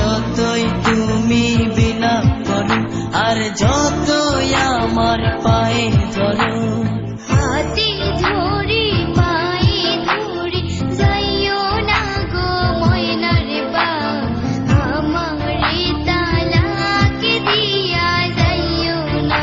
যতই তুমি বিলাপ করো আর যতই আমার পায়ে ধরো, হাতে ধরে পায়ে ধরে যাইও না গো ময়নার বাপ, আমারে তালাক দিয়া যাইও না।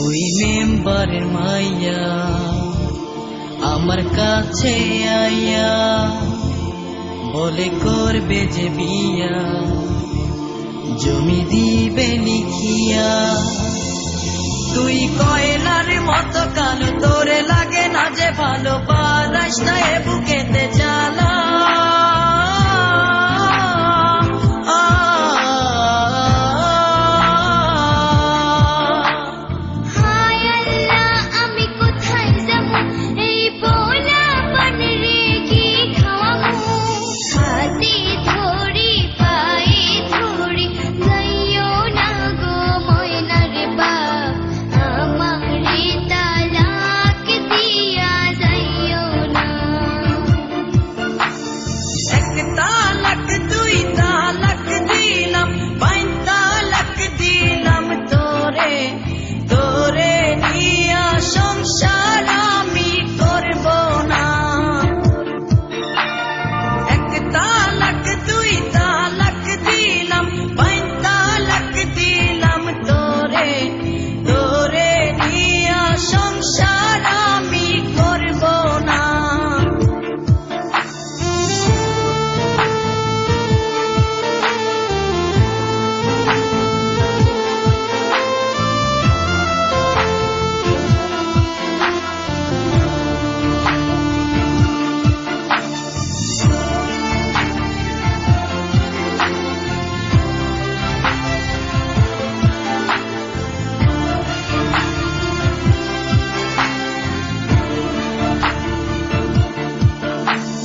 ওই মেম্বারের মাইয়া আমার কাছে আইয়া বলে করবে যে বিয়া, জমি দিবে লিখিয়া। তুই কয়লার মতো কালো, তোরে লাগে না যে ভালো, পারাস না এ বুকেতে জ্বালা।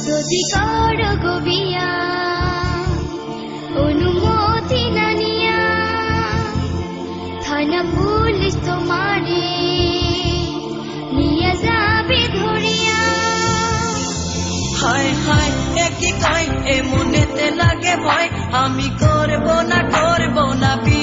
যদি করো গো বিয়া অনুমতি না নিয়া, থানা পুলিশ তোমারে নিয়ে যাবে ধরিয়া। হায় হায় একই কয় এ মনেতে লাগে ভয়, আমি করব না বিয়া।